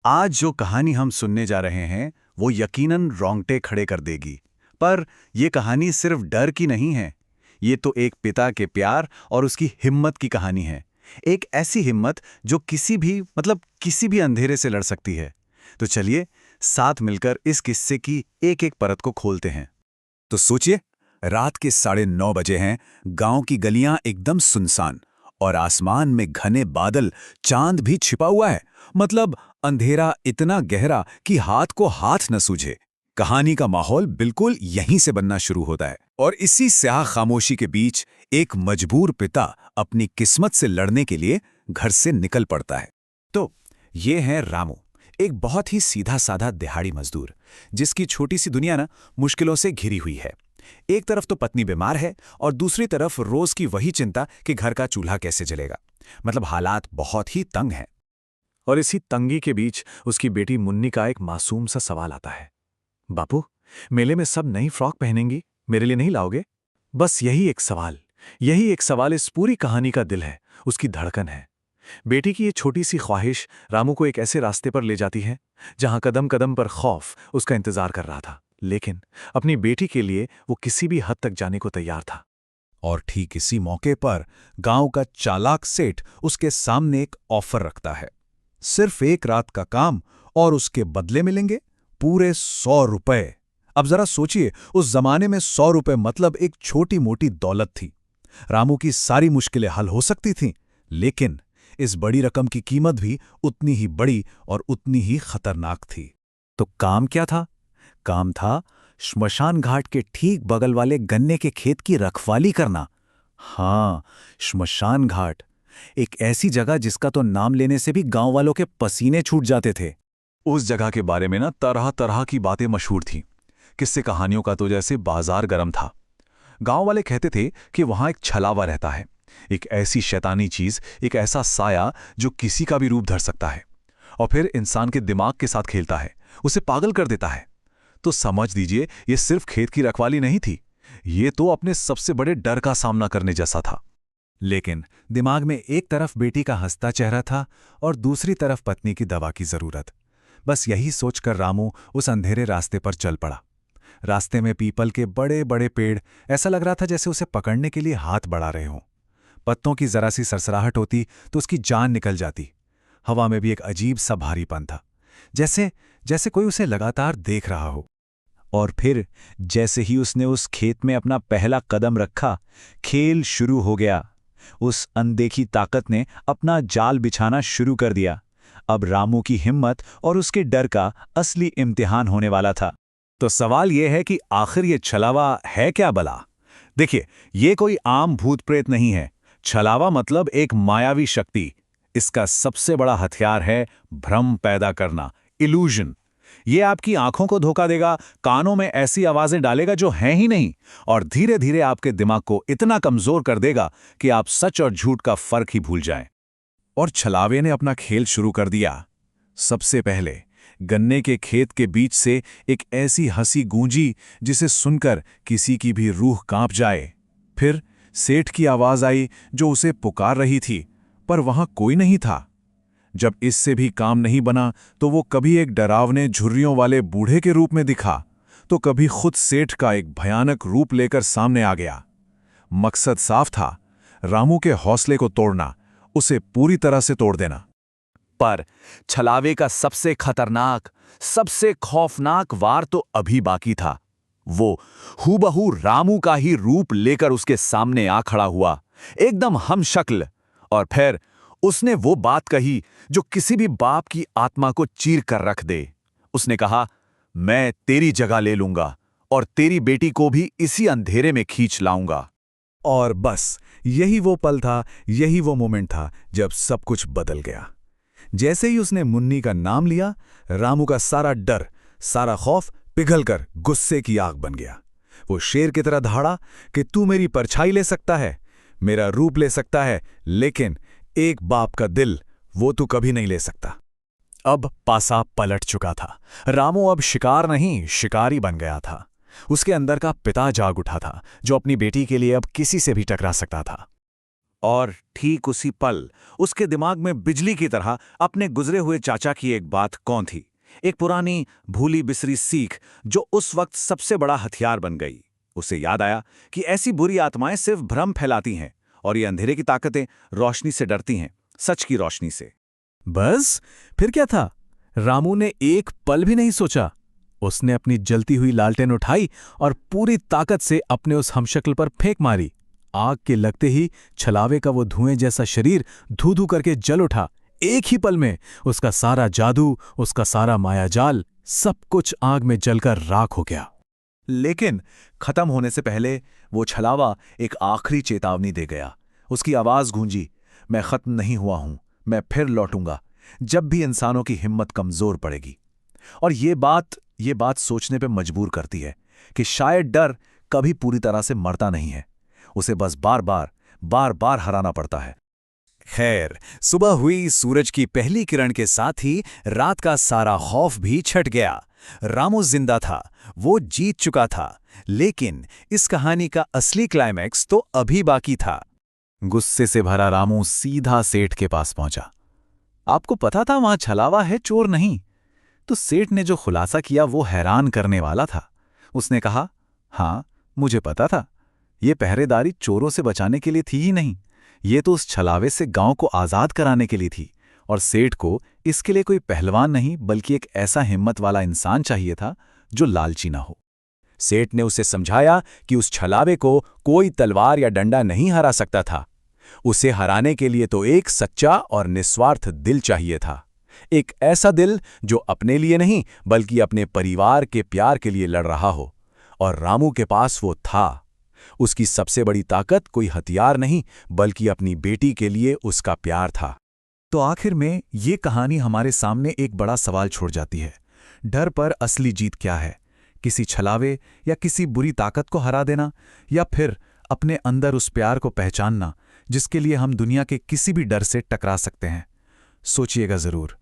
आज जो कहानी हम सुनने जा रहे हैं वो यकीनन रोंगटे खड़े कर देगी। पर ये कहानी सिर्फ डर की नहीं है। ये तो एक पिता के प्यार और उसकी हिम्मत की कहानी है। एक ऐसी हिम्मत जो किसी भी अंधेरे से लड़ सकती है। तो चलिए साथ मिलकर इस किस्से की एक एक परत को खोलते हैं। तो सोचिए, रात के 9:30 बजे हैं। गांव की गलियां एकदम सुनसान और आसमान में घने बादल, चांद भी छिपा हुआ है। मतलब अंधेरा इतना गहरा कि हाथ को हाथ न सूझे। कहानी का माहौल बिल्कुल यहीं से बनना शुरू होता है। और इसी स्याह खामोशी के बीच एक मजबूर पिता अपनी किस्मत से लड़ने के लिए घर से निकल पड़ता है। तो ये है रामू, एक बहुत ही सीधा साधा दिहाड़ी मजदूर, जिसकी छोटी सी दुनिया ना मुश्किलों से घिरी हुई है। एक तरफ तो पत्नी बीमार है और दूसरी तरफ रोज की वही चिंता कि घर का चूल्हा कैसे जलेगा। मतलब हालात बहुत ही तंग हैं। और इसी तंगी के बीच उसकी बेटी मुन्नी का एक मासूम सा सवाल आता है। बापू, मेले में सब नई फ्रॉक पहनेंगी, मेरे लिए नहीं लाओगे? बस यही एक सवाल इस पूरी कहानी का दिल है, उसकी धड़कन है। बेटी की ये छोटी सी ख्वाहिश रामू को एक ऐसे रास्ते पर ले जाती है जहां कदम कदम पर खौफ उसका इंतजार कर रहा था, लेकिन अपनी बेटी के लिए वो किसी भी हद तक जाने को तैयार था। और ठीक इसी मौके पर गांव का चालाक सेठ उसके सामने एक ऑफर रखता है। सिर्फ एक रात का काम और उसके बदले मिलेंगे पूरे 100 रुपए। अब जरा सोचिए, उस जमाने में 100 रुपए मतलब एक छोटी मोटी दौलत थी। रामू की सारी मुश्किलें हल हो सकती थीं, लेकिन इस बड़ी रकम की कीमत भी उतनी ही बड़ी और उतनी ही खतरनाक थी। तो काम क्या था? काम था श्मशान घाट के ठीक बगल वाले गन्ने के खेत की रखवाली करना। हाँ, श्मशान घाट, एक ऐसी जगह जिसका तो नाम लेने से भी गांव वालों के पसीने छूट जाते थे। उस जगह के बारे में ना तरह तरह की बातें मशहूर थीं। किस्से कहानियों का तो जैसे बाजार गर्म था। गांव वाले कहते थे कि वहां एक छलावा रहता है, एक ऐसी शैतानी चीज, एक ऐसा साया जो किसी का भी रूप धर सकता है और फिर इंसान के दिमाग के साथ खेलता है, उसे पागल कर देता है। तो समझ दीजिए, ये सिर्फ खेत की रखवाली नहीं थी, ये तो अपने सबसे बड़े डर का सामना करने जैसा था। लेकिन दिमाग में एक तरफ बेटी का हंसता चेहरा था और दूसरी तरफ पत्नी की दवा की जरूरत। बस यही सोचकर रामू उस अंधेरे रास्ते पर चल पड़ा। रास्ते में पीपल के बड़े बड़े पेड़, ऐसा लग रहा था जैसे उसे पकड़ने के लिए हाथ बढ़ा रहे हों। पत्तों की जरा सी सरसराहट होती तो उसकी जान निकल जाती। हवा में भी एक अजीब सा भारीपन था, जैसे जैसे कोई उसे लगातार देख रहा हो। और फिर जैसे ही उसने उस खेत में अपना पहला कदम रखा, खेल शुरू हो गया। उस अनदेखी ताकत ने अपना जाल बिछाना शुरू कर दिया। अब रामू की हिम्मत और उसके डर का असली इम्तिहान होने वाला था। तो सवाल यह है कि आखिर ये छलावा है क्या भला? देखिए, ये कोई आम भूत प्रेत नहीं है। छलावा मतलब एक मायावी शक्ति। इसका सबसे बड़ा हथियार है भ्रम पैदा करना, इल्यूजन। ये आपकी आंखों को धोखा देगा, कानों में ऐसी आवाजें डालेगा जो हैं ही नहीं, और धीरे धीरे आपके दिमाग को इतना कमजोर कर देगा कि आप सच और झूठ का फर्क ही भूल जाएं। और छलावे ने अपना खेल शुरू कर दिया। सबसे पहले गन्ने के खेत के बीच से एक ऐसी हंसी गूंजी जिसे सुनकर किसी की भी रूह कांप जाए। फिर सेठ की आवाज आई जो उसे पुकार रही थी, पर वहां कोई नहीं था। जब इससे भी काम नहीं बना तो वो कभी एक डरावने झुर्रियों वाले बूढ़े के रूप में दिखा, तो कभी खुद सेठ का एक भयानक रूप लेकर सामने आ गया। मकसद साफ था, रामू के हौसले को तोड़ना, उसे पूरी तरह से तोड़ देना। पर छलावे का सबसे खतरनाक, सबसे खौफनाक वार तो अभी बाकी था। वो हूबहू रामू का ही रूप लेकर उसके सामने आ खड़ा हुआ, एकदम हमशक्ल। और फिर उसने वो बात कही जो किसी भी बाप की आत्मा को चीर कर रख दे। उसने कहा, मैं तेरी जगह ले लूंगा और तेरी बेटी को भी इसी अंधेरे में खींच लाऊंगा। और बस यही वो पल था, यही वो मोमेंट था जब सब कुछ बदल गया। जैसे ही उसने मुन्नी का नाम लिया, रामू का सारा डर, सारा खौफ पिघलकर गुस्से की आग बन गया। वो शेर की तरह दहाड़ा कि तू मेरी परछाई ले सकता है, मेरा रूप ले सकता है, लेकिन एक बाप का दिल वो तू कभी नहीं ले सकता। अब पासा पलट चुका था। रामू अब शिकार नहीं, शिकारी बन गया था। उसके अंदर का पिता जाग उठा था, जो अपनी बेटी के लिए अब किसी से भी टकरा सकता था। और ठीक उसी पल उसके दिमाग में बिजली की तरह अपने गुजरे हुए चाचा की एक बात कौन थी, एक पुरानी भूली बिसरी सीख जो उस वक्त सबसे बड़ा हथियार बन गई। उसे याद आया कि ऐसी बुरी आत्माएं सिर्फ भ्रम फैलाती हैं और ये अंधेरे की ताकतें रोशनी से डरती हैं, सच की रोशनी से। बस फिर क्या था? रामू ने एक पल भी नहीं सोचा। उसने अपनी जलती हुई लालटेन उठाई और पूरी ताकत से अपने उस हमशक्ल पर फेंक मारी। आग के लगते ही छलावे का वो धुएं जैसा शरीर धू-धू करके जल उठा। एक ही पल में उसका सारा जादू, उसका सारा मायाजाल, सब कुछ आग में जलकर राख हो गया। लेकिन खत्म होने से पहले वो छलावा एक आखिरी चेतावनी दे गया। उसकी आवाज गूंजी, मैं खत्म नहीं हुआ हूं, मैं फिर लौटूंगा जब भी इंसानों की हिम्मत कमजोर पड़ेगी। और ये बात सोचने पे मजबूर करती है कि शायद डर कभी पूरी तरह से मरता नहीं है, उसे बस बार बार हराना पड़ता है। खैर, सुबह हुई। सूरज की पहली किरण के साथ ही रात का सारा खौफ भी छट गया। रामू जिंदा था, वो जीत चुका था। लेकिन इस कहानी का असली क्लाइमैक्स तो अभी बाकी था। गुस्से से भरा रामू सीधा सेठ के पास पहुंचा। आपको पता था वहां छलावा है, चोर नहीं। तो सेठ ने जो खुलासा किया वो हैरान करने वाला था। उसने कहा, हाँ मुझे पता था, ये पहरेदारी चोरों से बचाने के लिए थी ही नहीं, ये तो उस छलावे से गांव को आजाद कराने के लिए थी। और सेठ को इसके लिए कोई पहलवान नहीं बल्कि एक ऐसा हिम्मत वाला इंसान चाहिए था जो लालची ना हो। सेठ ने उसे समझाया कि उस छलावे को कोई तलवार या डंडा नहीं हरा सकता था। उसे हराने के लिए तो एक सच्चा और निस्वार्थ दिल चाहिए था। एक ऐसा दिल जो अपने लिए नहीं बल्कि अपने परिवार के प्यार के लिए लड़ रहा हो। और रामू के पास वो था। उसकी सबसे बड़ी ताकत कोई हथियार नहीं बल्कि अपनी बेटी के लिए उसका प्यार था। तो आखिर में ये कहानी हमारे सामने एक बड़ा सवाल छोड़ जाती है। डर पर असली जीत क्या है? किसी छलावे या किसी बुरी ताकत को हरा देना, या फिर अपने अंदर उस प्यार को पहचानना जिसके लिए हम दुनिया के किसी भी डर से टकरा सकते हैं? सोचिएगा जरूर।